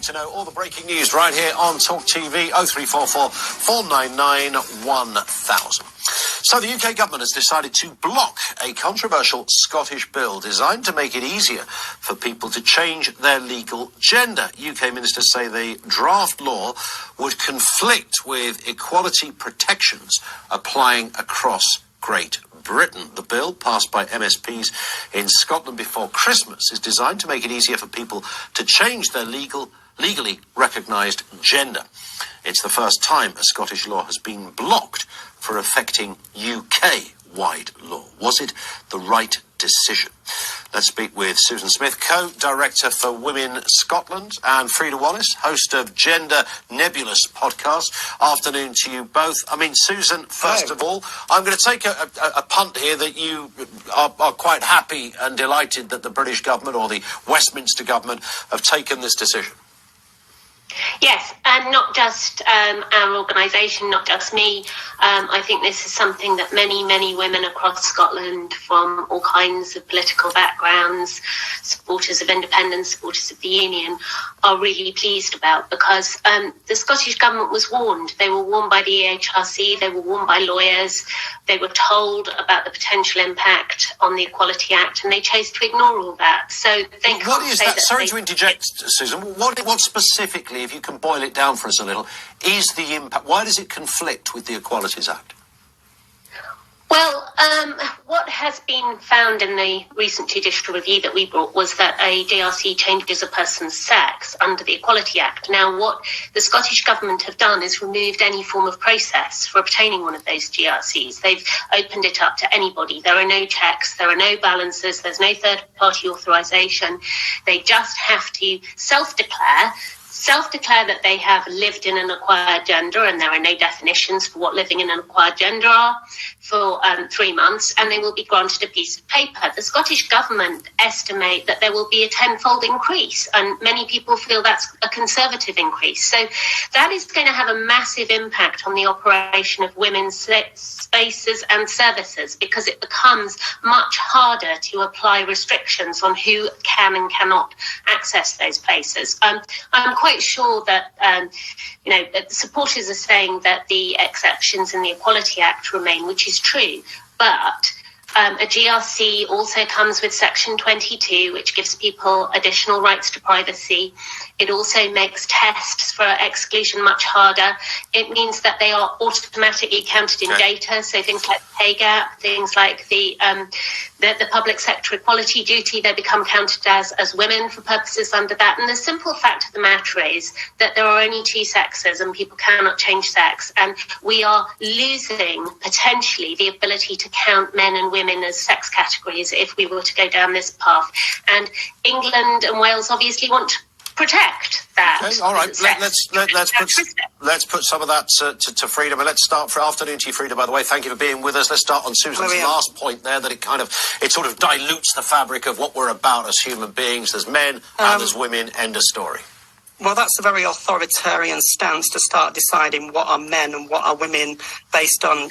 to know all the breaking news right here on Talk TV, 0344 499 1000. So the UK government has decided to block a controversial Scottish bill designed to make it easier for people to change their legal gender. UK ministers say the draft law would conflict with equality protections applying across Great Britain. The bill, passed by MSPs in Scotland before Christmas, is designed to make it easier for people to change their legally recognised gender. It's the first time a Scottish law has been blocked for affecting UK-wide law. Was it the right decision? Let's speak with Susan Smith, co-director for Women Scotland, and Frida Wallace, host of Gender Nebulous podcast. Afternoon to you both. I mean, Susan, first of all, I'm going to take a punt here that you are quite happy and delighted that the British government or the Westminster government have taken this decision. Yes, and not just our organisation, not just me. I think this is something that many, many women across Scotland from all kinds of political backgrounds, supporters of independence, supporters of the Union, are really pleased about, because the Scottish Government was warned. They were warned by the EHRC, they were warned by lawyers, they were told about the potential impact on the Equality Act, and they chose to ignore all that. So they can't What is say that? that. Sorry to interject, Susan. What specifically, if you can boil it down for us a little, is the impact? Why does it conflict with the Equalities Act? Well, what has been found in the recent judicial review that we brought was that a GRC changes a person's sex under the Equality Act. Now, what the Scottish Government have done is removed any form of process for obtaining one of those GRCs. They've opened it up to anybody. There are no checks, there are no balances, there's no third-party authorisation. They just have to self-declare that they have lived in an acquired gender, and there are no definitions for what living in an acquired gender are, for 3 months, and they will be granted a piece of paper. The Scottish Government estimate that there will be a tenfold increase, and many people feel that's a conservative increase. So that is going to have a massive impact on the operation of women's spaces and services, because it becomes much harder to apply restrictions on who can and cannot access those places. I'm quite sure that supporters are saying that the exceptions in the Equality Act remain, which is true, but a GRC also comes with Section 22, which gives people additional rights to privacy. It also makes tests for exclusion much harder. It means that they are automatically counted in data, so things like pay gap, things like the public sector equality duty, they become counted as women for purposes under that. And the simple fact of the matter is that there are only two sexes and people cannot change sex. And we are losing potentially the ability to count men and women as sex categories if we were to go down this path. And England and Wales obviously want to protect that. Okay, all right. Let's put some of that to Frida. But let's start. For afternoon to you, Frida. By the way, thank you for being with us. Let's start on Susan's last point there. That it sort of dilutes the fabric of what we're about as human beings. There's men and there's women. End of story. Well, that's a very authoritarian stance to start deciding what are men and what are women based on,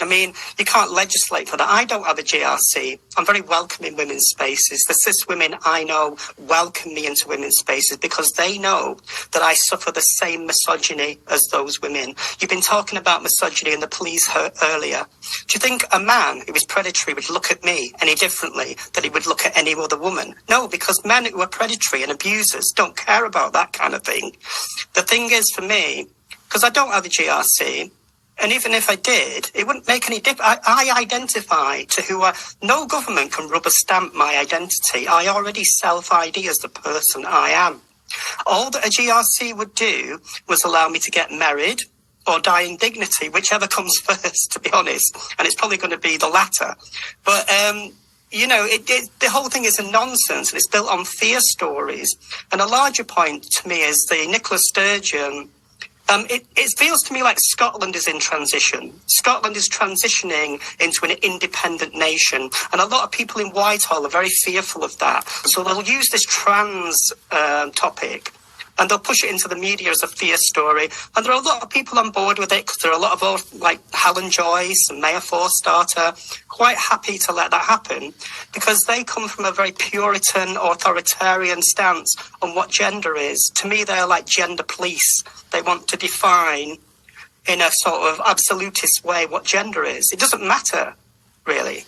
I mean, you can't legislate for that. I don't have a GRC. I'm very welcome in women's spaces. The cis women I know welcome me into women's spaces because they know that I suffer the same misogyny as those women. You've been talking about misogyny and the police earlier. Do you think a man who is predatory would look at me any differently than he would look at any other woman? No, because men who are predatory and abusers don't care about that kind of thing. The thing is for me, because I don't have a GRC, and even if I did, it wouldn't make any difference. I identify to who no government can rubber stamp my identity. I already self-ID as the person I am. All that a GRC would do was allow me to get married or die in dignity, whichever comes first, to be honest. And it's probably going to be the latter. But, the whole thing is a nonsense, and it's built on fear stories. And a larger point to me is the Nicola Sturgeon. It feels to me like Scotland is in transition. Scotland is transitioning into an independent nation. And a lot of people in Whitehall are very fearful of that. So they'll use this trans topic and they'll push it into the media as a fear story. And there are a lot of people on board with it, because there are a lot of, like Helen Joyce and Maya Forstater, quite happy to let that happen, because they come from a very Puritan, authoritarian stance on what gender is. To me, they're like gender police. They want to define in a sort of absolutist way what gender is. It doesn't matter, really.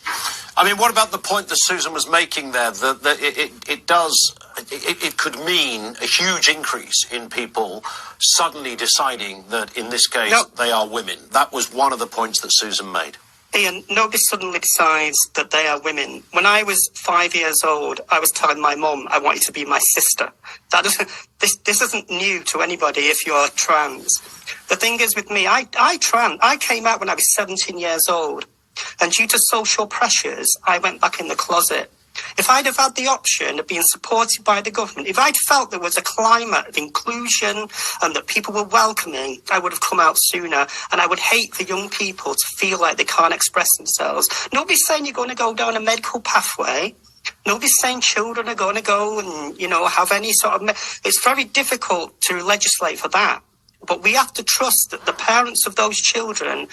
I mean, what about the point that Susan was making there, that it could mean a huge increase in people suddenly deciding that, in this case, they are women? That was one of the points that Susan made. Ian, nobody suddenly decides that they are women. When I was 5 years old, I was telling my mum I wanted to be my sister. This isn't new to anybody if you're trans. The thing is with me, I came out when I was 17 years old. And due to social pressures, I went back in the closet. If I'd have had the option of being supported by the government, if I'd felt there was a climate of inclusion and that people were welcoming, I would have come out sooner. And I would hate for young people to feel like they can't express themselves. Nobody's saying you're going to go down a medical pathway. Nobody's saying children are going to go and, have any sort of... It's very difficult to legislate for that. But we have to trust that the parents of those children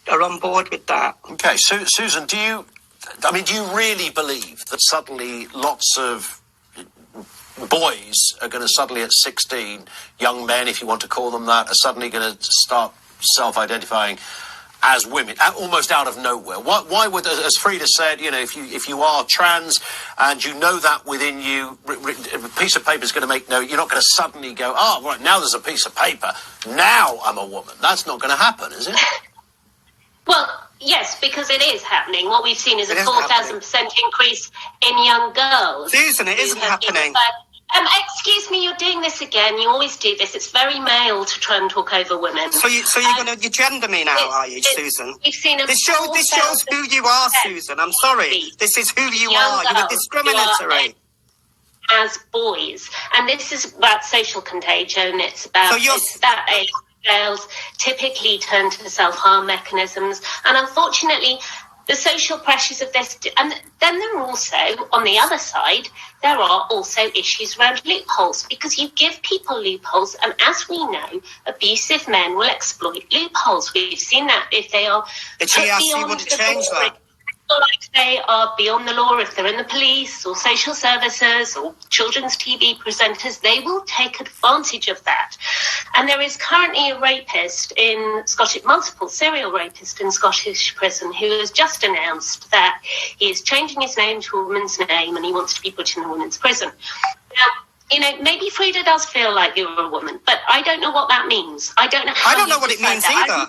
are on board with that. Okay, so Susan, do you really believe that suddenly lots of boys are going to suddenly at 16, young men, if you want to call them that, are suddenly going to start self-identifying as women, almost out of nowhere? Why would, as Frida said, if you are trans and you know that within you, a piece of paper is going to make you're not going to suddenly go, oh, right, now there's a piece of paper, now I'm a woman. That's not going to happen, is it? Well, yes, because it is happening. What we've seen is a 4,000% increase in young girls. Susan, it isn't happening. Excuse me, you're doing this again. You always do this. It's very male to try and talk over women. So you're going to gender me now, are you, Susan? We've seen this shows who you are, Susan. I'm sorry. This is who you are. You're discriminatory. As boys. And this is about social contagion. It's about that age. Girls typically turn to self-harm mechanisms, and unfortunately the social pressures of this, and then there are also, on the other side, there are also issues around loopholes, because you give people loopholes, and as we know, abusive men will exploit loopholes. We've seen that if they are the GRC would change that. Like they are beyond the law, if they're in the police or social services or children's TV presenters, they will take advantage of that. And there is currently a rapist in multiple serial rapist in Scottish prison who has just announced that he is changing his name to a woman's name and he wants to be put in a women's prison. Now, maybe Frida does feel like you're a woman, but I don't know what that means. I don't know what it means either.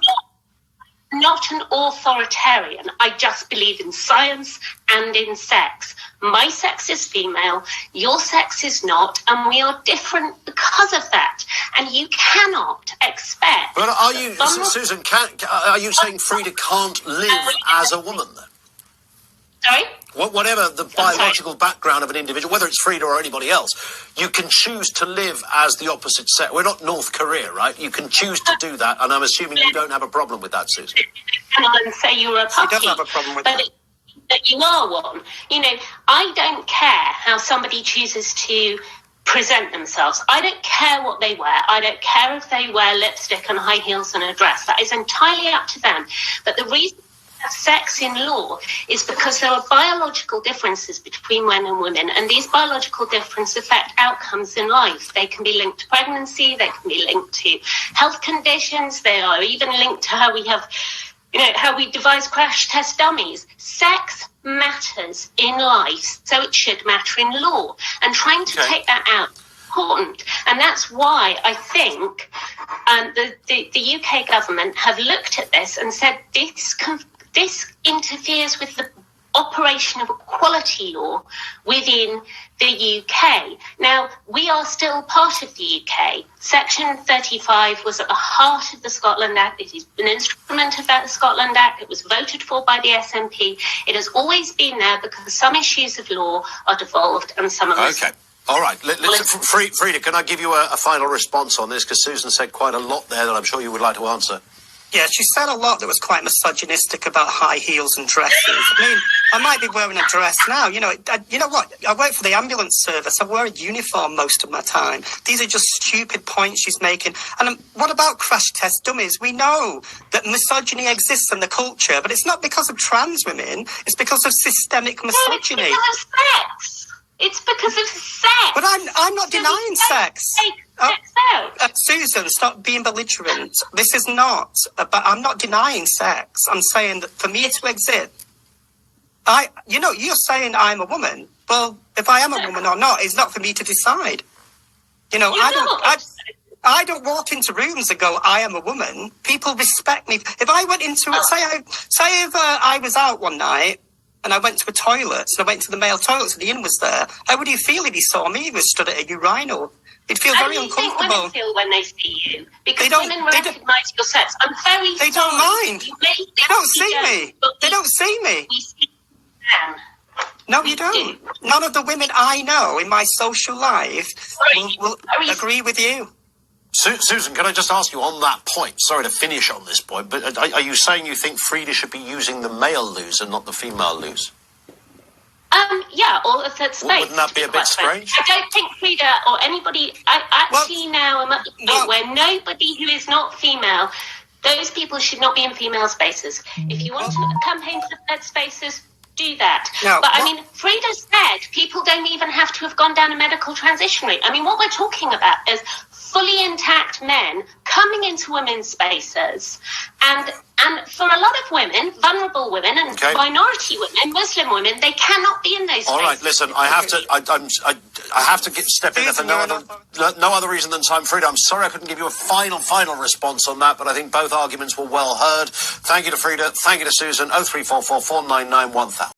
I'm not an authoritarian. I just believe in science and in sex. My sex is female, your sex is not, and we are different because of that. And you cannot expect... But are you, Susan, are you saying Frida can't live as a woman, then? Sorry? Whatever the biological background of an individual, whether it's Frida or anybody else, you can choose to live as the opposite sex. We're not North Korea, right? You can choose to do that, and I'm assuming you don't have a problem with that, Susan. And say you're a puppy. She doesn't have a problem with that. But you are one. I don't care how somebody chooses to present themselves. I don't care what they wear. I don't care if they wear lipstick and high heels and a dress. That is entirely up to them. But the reason sex in law is because there are biological differences between men and women, and these biological differences affect outcomes in life. They can be linked to pregnancy, they can be linked to health conditions, they are even linked to how we have, how we devise crash test dummies. Sex matters in life, so it should matter in law, and trying to take that out is important. And that's why I think the UK government have looked at this and said this interferes with the operation of equality law within the UK. Now, we are still part of the UK. Section 35 was at the heart of the Scotland Act. It is an instrument of that Scotland Act. It was voted for by the SNP. It has always been there because some issues of law are devolved and some of them... Okay. All right. Frida, can I give you a final response on this? Because Susan said quite a lot there that I'm sure you would like to answer. Yeah, she said a lot that was quite misogynistic about high heels and dresses. I mean, I might be wearing a dress now. You know, you know what? I work for the ambulance service. I wear a uniform most of my time. These are just stupid points she's making. And what about crash test dummies? We know that misogyny exists in the culture, but it's not because of trans women. It's because of systemic misogyny. No, it's because of sex. It's because of sex. But I'm not denying sex. Sex. Susan, stop being belligerent. This is not about, I'm not denying sex. I'm saying that for me to exist, you're saying I'm a woman. Well, if I am a woman or not, it's not for me to decide. You know, I don't walk into rooms and go, I am a woman. People respect me. If I went into it, say if I was out one night and I went to a toilet, and I went to the male toilet, and Ian was there, how would he feel if he saw me? He was stood at a urinal. He'd feel very uncomfortable. Think women feel when they see you? Because women recognise your sex. I'm very They don't mind. They don't see me. They don't see me. We see them. No, you don't. None of the women I know in my social life will agree with you. Susan, can I just ask you on that point? Sorry to finish on this point, but are you saying you think Frida should be using the male loos and not the female loos? Yeah, or a third space. Wouldn't that be a bit strange? I don't think Frida or anybody. I actually now am at the point where nobody who is not female, those people should not be in female spaces. If you want to campaign for third spaces, do that. No, but I mean, Frida said people don't even have to have gone down a medical transition route. I mean, what we're talking about is fully intact men coming into women's spaces, and for a lot of women, vulnerable women and minority women, Muslim women, they cannot be in those spaces. All right, listen, I have to step in there for no other reason than time. Frida, I'm sorry I couldn't give you a final response on that, but I think both arguments were well heard. Thank you to Frida, thank you to Susan. 0344 499 1000.